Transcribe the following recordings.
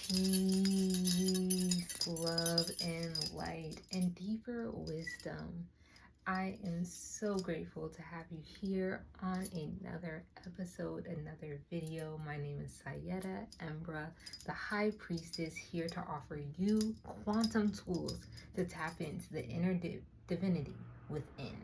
Peace, love, and light, and deeper wisdom. I am so grateful to have you here on another episode, another video. My name is Saira Embra, the High Priestess, here to offer you quantum tools to tap into the inner divinity within.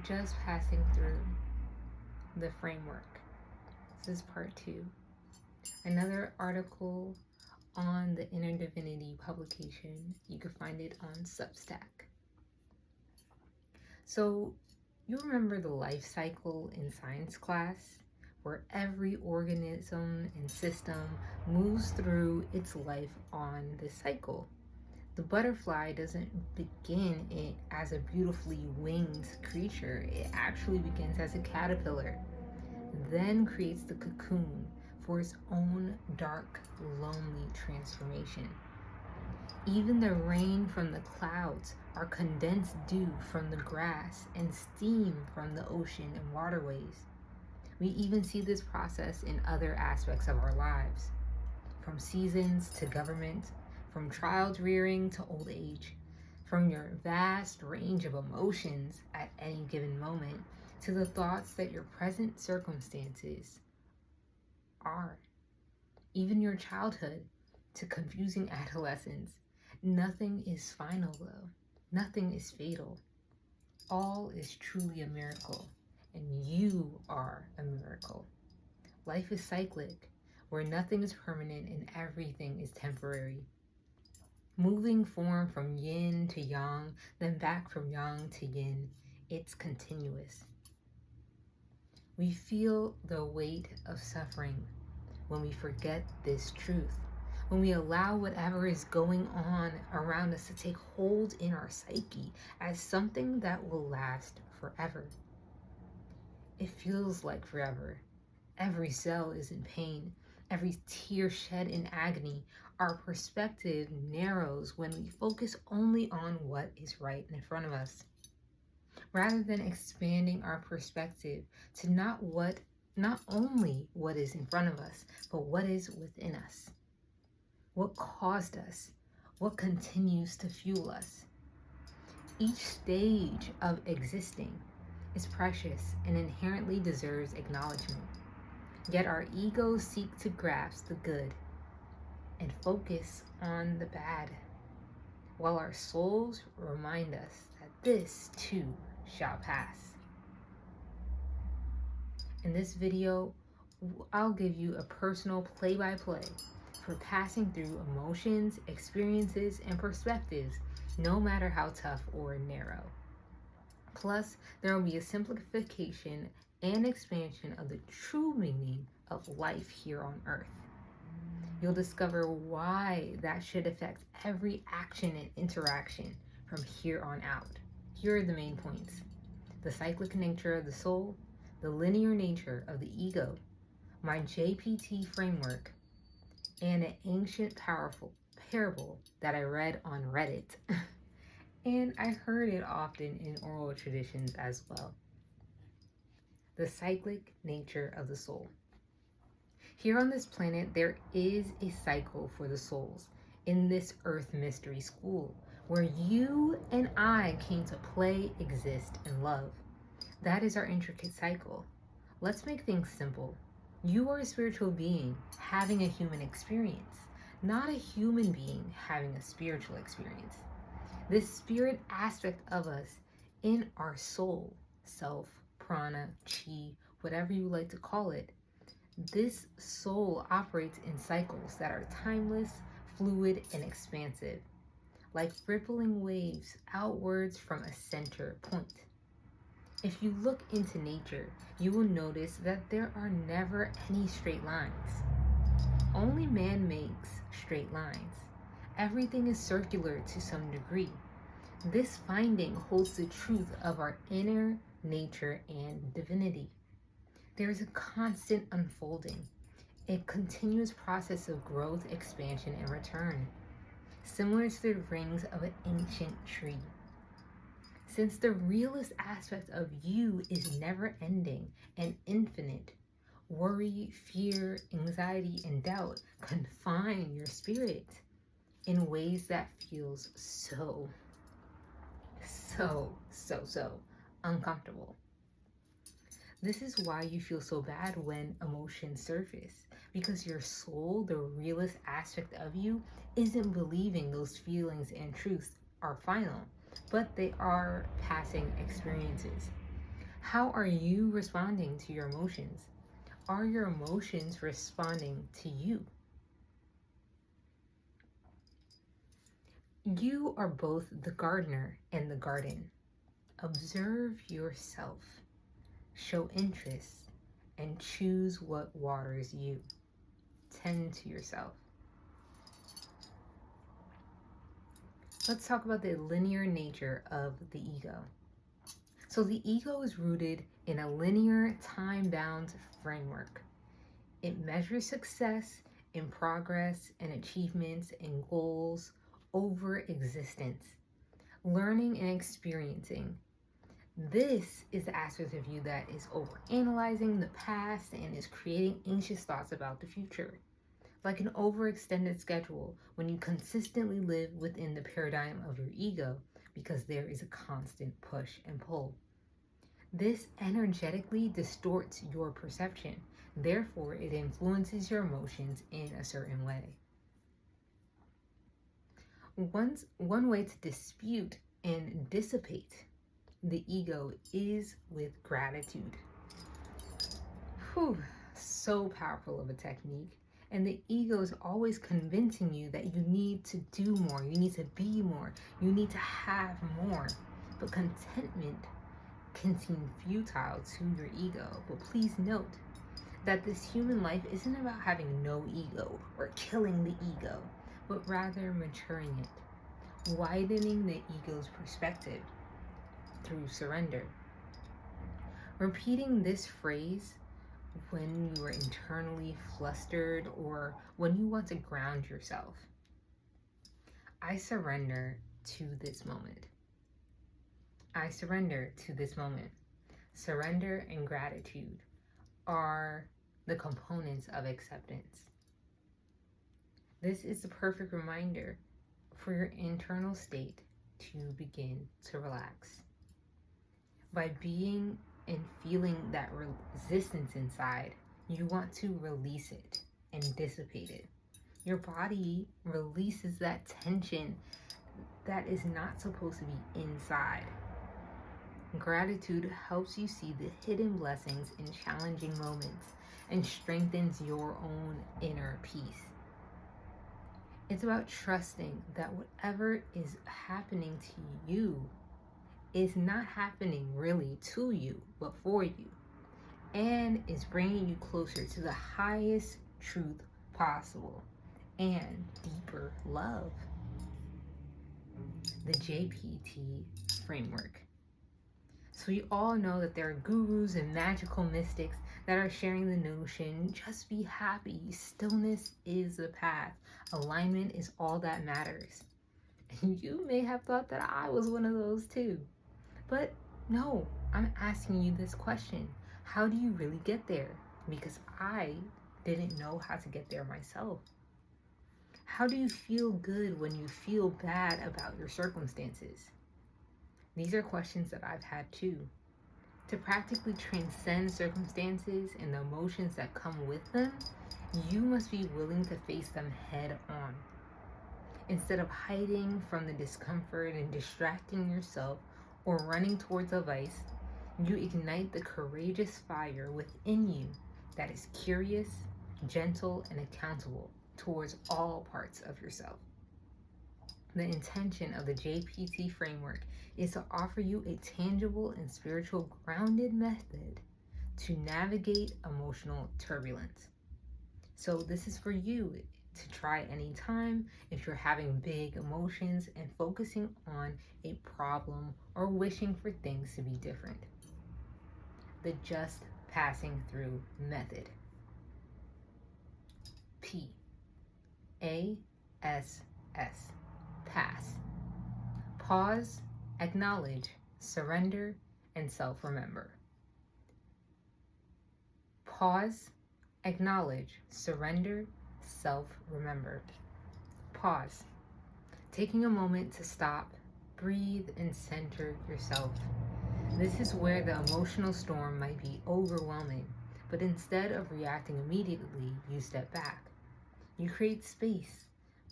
Just passing through the framework. This is part 2. Another article on the Inner Divinity publication. You can find it on Substack. So you remember the life cycle in science class, where every organism and system moves through its life on this cycle. The butterfly doesn't begin it as a beautifully winged creature. It actually begins as a caterpillar, then creates the cocoon for its own dark, lonely transformation. Even the rain from the clouds are condensed dew from the grass and steam from the ocean and waterways. We even see this process in other aspects of our lives, from seasons to government, from child rearing to old age, from your vast range of emotions at any given moment to the thoughts that your present circumstances are. Even your childhood to confusing adolescence. Nothing is final though. Nothing is fatal. All is truly a miracle, and you are a miracle. Life is cyclic, where nothing is permanent and everything is temporary. Moving form from yin to yang, then back from yang to yin, it's continuous. We feel the weight of suffering when we forget this truth, when we allow whatever is going on around us to take hold in our psyche as something that will last forever. It feels like forever. Every cell is in pain, every tear shed in agony. Our perspective narrows when we focus only on what is right in front of us, rather than expanding our perspective to not only what is in front of us, but what is within us. What caused us? What continues to fuel us? Each stage of existing is precious and inherently deserves acknowledgement. Yet our egos seek to grasp the good and focus on the bad, while our souls remind us that this too shall pass. In this video, I'll give you a personal play-by-play for passing through emotions, experiences, and perspectives, no matter how tough or narrow. Plus, there will be a simplification and expansion of the true meaning of life here on Earth. You'll discover why that should affect every action and interaction from here on out. Here are the main points: the cyclic nature of the soul, the linear nature of the ego, my JPT framework, and an ancient powerful parable that I read on Reddit. And I heard it often in oral traditions as well. The cyclic nature of the soul. Here on this planet, there is a cycle for the souls in this Earth Mystery School, where you and I came to play, exist, and love. That is our intricate cycle. Let's make things simple. You are a spiritual being having a human experience, not a human being having a spiritual experience. This spirit aspect of us in our soul, self, prana, chi, whatever you like to call it, this soul operates in cycles that are timeless, fluid, and expansive, like rippling waves outwards from a center point. If you look into nature, you will notice that there are never any straight lines. Only man makes straight lines. everything is circular to some degree. This finding holds the truth of our inner nature and divinity. There is a constant unfolding, a continuous process of growth, expansion, and return, similar to the rings of an ancient tree. Since the realist aspect of you is never ending and infinite, worry, fear, anxiety, and doubt confine your spirit in ways that feels so uncomfortable. This is why you feel so bad when emotions surface, because your soul, the realist aspect of you, isn't believing those feelings and truths are final, but they are passing experiences. How are you responding to your emotions? Are your emotions responding to you? You are both the gardener and the garden. Observe yourself, show interest, and choose what waters you. Tend to yourself. Let's talk about the linear nature of the ego. So the ego is rooted in a linear, time-bound framework. It measures success in progress and achievements and goals over existence, learning and experiencing. This is the aspect of you that is overanalyzing the past and is creating anxious thoughts about the future. Like an overextended schedule when you consistently live within the paradigm of your ego, because there is a constant push and pull. This energetically distorts your perception. Therefore, it influences your emotions in a certain way. One way to dispute and dissipate the ego is with gratitude. So powerful of a technique. And the ego is always convincing you that you need to do more, you need to be more, you need to have more. But contentment can seem futile to your ego. But please note that this human life isn't about having no ego or killing the ego, but rather maturing it, widening the ego's perspective through surrender. Repeating this phrase when you are internally flustered or when you want to ground yourself. I surrender to this moment. I surrender to this moment. Surrender and gratitude are the components of acceptance. This is the perfect reminder for your internal state to begin to relax. By being and feeling that resistance inside, you want to release it and dissipate it. Your body releases that tension that is not supposed to be inside. Gratitude helps you see the hidden blessings in challenging moments and strengthens your own inner peace. It's about trusting that whatever is happening to you is not happening really to you, but for you, and is bringing you closer to the highest truth possible and deeper love. The JPT framework. So we all know that there are gurus and magical mystics that are sharing the notion, just be happy, stillness is the path, alignment is all that matters. And you may have thought that I was one of those too. But no, I'm asking you this question. How do you really get there? Because I didn't know how to get there myself. How do you feel good when you feel bad about your circumstances? These are questions that I've had too. To practically transcend circumstances and the emotions that come with them, you must be willing to face them head on. Instead of hiding from the discomfort and distracting yourself or running towards a vice, you ignite the courageous fire within you that is curious, gentle, and accountable towards all parts of yourself. The intention of the JPT framework is to offer you a tangible and spiritual grounded method to navigate emotional turbulence. So this is for you to try anytime if you're having big emotions and focusing on a problem or wishing for things to be different. The just passing through method. P. A-S-S. Pass. Pause, acknowledge, surrender, and self-remember. Pause, acknowledge, surrender, self-remember. Pause. Taking a moment to stop, breathe, and center yourself. This is where the emotional storm might be overwhelming, but instead of reacting immediately, you step back. You create space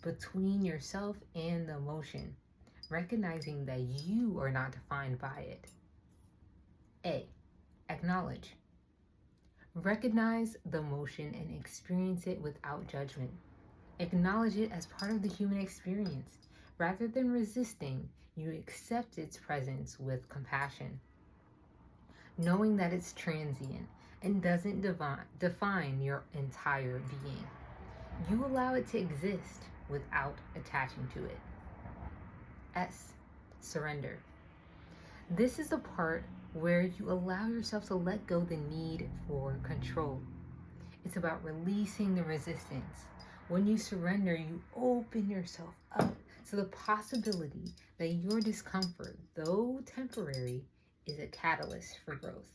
between yourself and the emotion, recognizing that you are not defined by it. A. Acknowledge. Recognize the emotion and experience it without judgment. Acknowledge it as part of the human experience. Rather than resisting, you accept its presence with compassion, knowing that it's transient and doesn't define your entire being. You allow it to exist without attaching to it. S. Surrender. This is the part where you allow yourself to let go the need for control. It's about releasing the resistance. When you surrender, you open yourself up to the possibility that your discomfort, though temporary, is a catalyst for growth.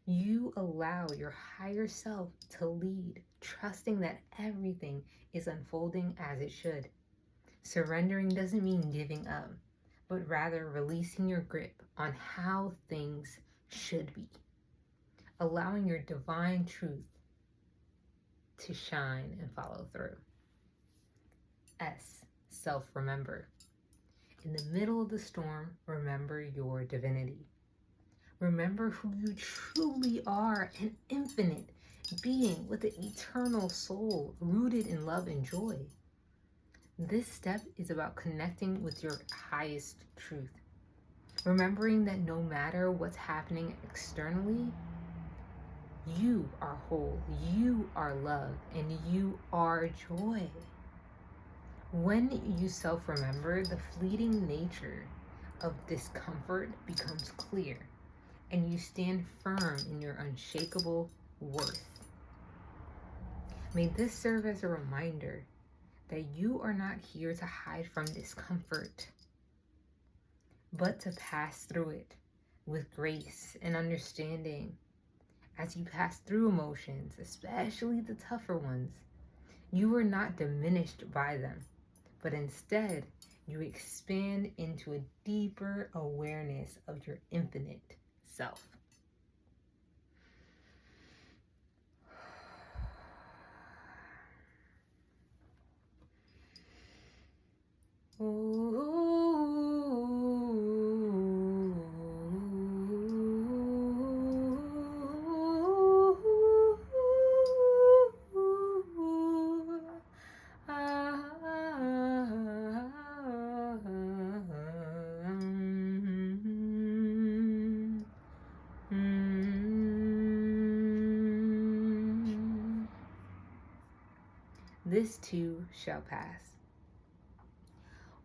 You allow your higher self to lead, trusting that everything is unfolding as it should. Surrendering doesn't mean giving up, but rather releasing your grip on how things should be, allowing your divine truth to shine and follow through. S. Self-remember. In the middle of the storm, remember your divinity. Remember who you truly are, an infinite being with an eternal soul rooted in love and joy. This step is about connecting with your highest truth. Remembering that no matter what's happening externally, you are whole, you are love, and you are joy. When you self-remember, the fleeting nature of discomfort becomes clear, and you stand firm in your unshakable worth. May this serve as a reminder that you are not here to hide from discomfort, but to pass through it with grace and understanding. As you pass through emotions, especially the tougher ones, you are not diminished by them, but instead you expand into a deeper awareness of your infinite self. This too shall pass.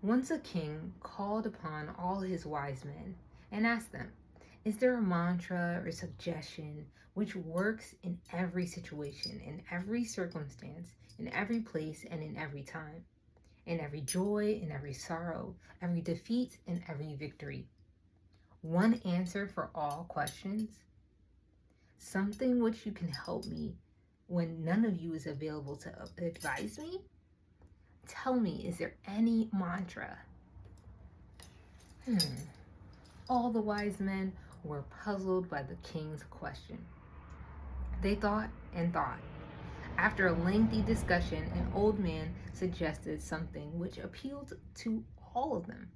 Once a king called upon all his wise men and asked them, is there a mantra or suggestion which works in every situation, in every circumstance, in every place, and in every time, in every joy, in every sorrow, every defeat, and every victory? One answer for all questions? Something which you can help me when none of you is available to advise me? Tell me, is there any mantra? All the wise men were puzzled by the king's question. They thought and thought. After a lengthy discussion, an old man suggested something which appealed to all of them.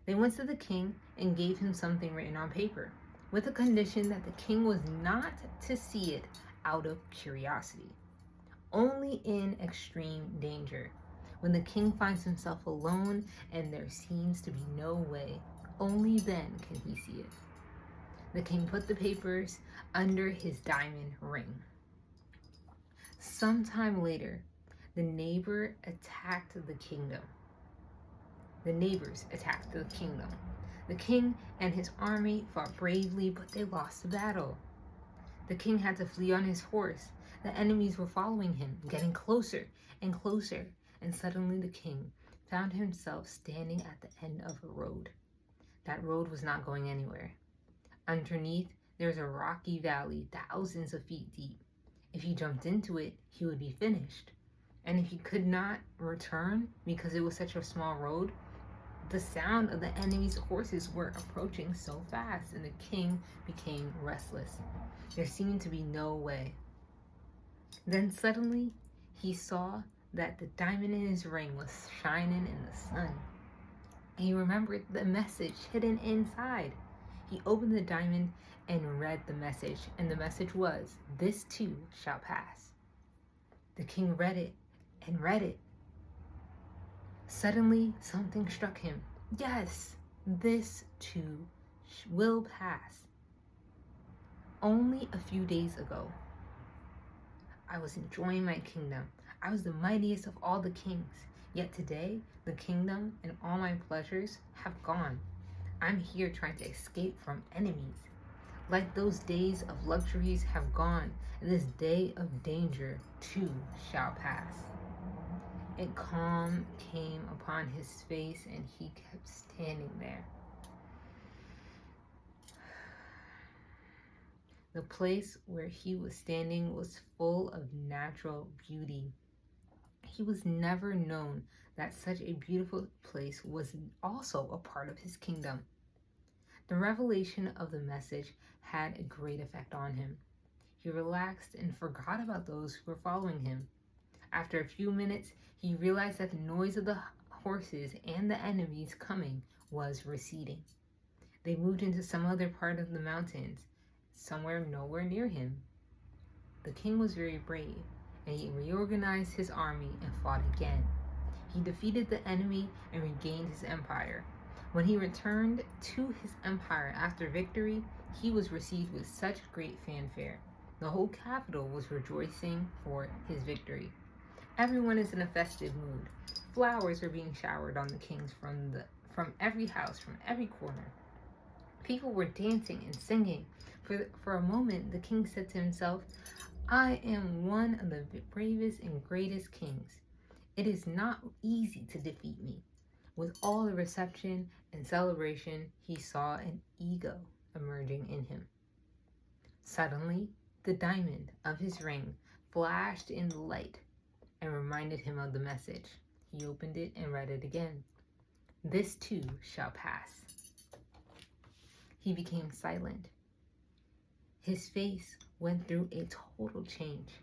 They went to the king and gave him something written on paper, with the condition that the king was not to see it out of curiosity, only in extreme danger. When the king finds himself alone and there seems to be no way, only then can he see it. The king put the papers under his diamond ring. Sometime later, The neighbor attacked the kingdom. The neighbors attacked the kingdom. The king and his army fought bravely, but they lost the battle. The king had to flee on his horse. The enemies were following him, getting closer and closer, and suddenly the king found himself standing at the end of a road. That road was not going anywhere. Underneath, there was a rocky valley thousands of feet deep. If he jumped into it, he would be finished. And if he could not return because it was such a small road, the sound of the enemy's horses were approaching so fast, and the king became restless. There seemed to be no way. Then suddenly, he saw that the diamond in his ring was shining in the sun. He remembered the message hidden inside. He opened the diamond and read the message, and the message was, "This too shall pass." The king read it and read it. Suddenly, something struck him. Yes, this too will pass. Only a few days ago, I was enjoying my kingdom. I was the mightiest of all the kings. Yet today, the kingdom and all my pleasures have gone. I'm here trying to escape from enemies. Like those days of luxuries have gone, and this day of danger too shall pass. A calm came upon his face, and he kept standing there. The place where he was standing was full of natural beauty. He was never known that such a beautiful place was also a part of his kingdom. The revelation of the message had a great effect on him. He relaxed and forgot about those who were following him. After a few minutes, he realized that the noise of the horses and the enemies coming was receding. They moved into some other part of the mountains, somewhere nowhere near him. The king was very brave, and he reorganized his army and fought again. He defeated the enemy and regained his empire. When he returned to his empire after victory, he was received with such great fanfare. The whole capital was rejoicing for his victory. Everyone is in a festive mood. Flowers are being showered on the kings from every house, from every corner. People were dancing and singing. For a moment, the king said to himself, "I am one of the bravest and greatest kings. It is not easy to defeat me." With all the reception and celebration, he saw an ego emerging in him. Suddenly, the diamond of his ring flashed in the light and reminded him of the message. He opened it and read it again. "This too shall pass." He became silent. His face went through a total change.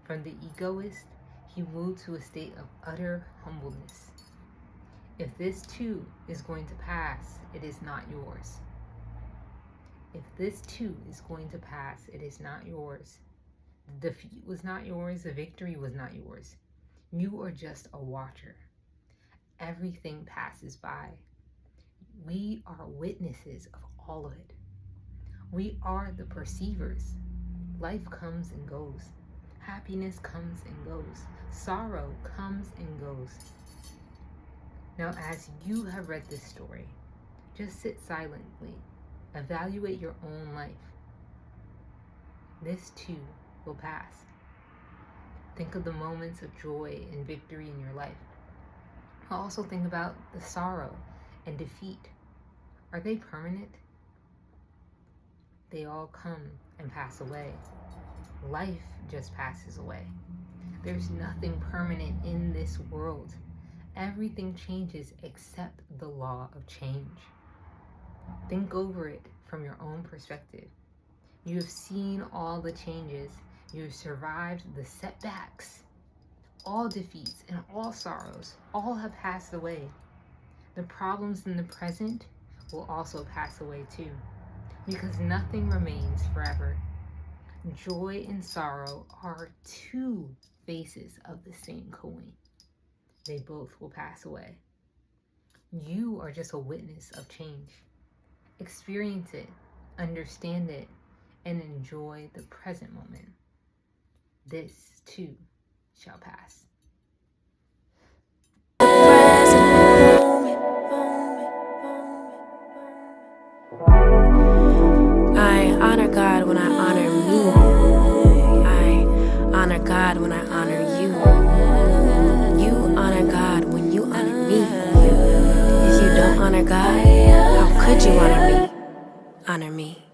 From the egoist, he moved to a state of utter humbleness. If this too is going to pass, it is not yours. If this too is going to pass, it is not yours. The defeat was not yours. The victory was not yours. You are just a watcher. Everything passes by. We are witnesses of all of it. We are the perceivers. Life comes and goes. Happiness comes and goes. Sorrow comes and goes. Now, as you have read this story, just sit silently. Evaluate your own life. This too will pass. Think of the moments of joy and victory in your life. Also think about the sorrow and defeat. Are they permanent? They all come and pass away. Life just passes away. There's nothing permanent in this world. Everything changes except the law of change. Think over it from your own perspective. You have seen all the changes. You have survived the setbacks. All defeats and all sorrows, all have passed away. The problems in the present will also pass away too, because nothing remains forever. Joy and sorrow are two faces of the same coin. They both will pass away. You are just a witness of change. Experience it, understand it, and enjoy the present moment. This too shall pass. honor you. You honor God when you honor me. If you don't honor God, how could you honor me? Honor me.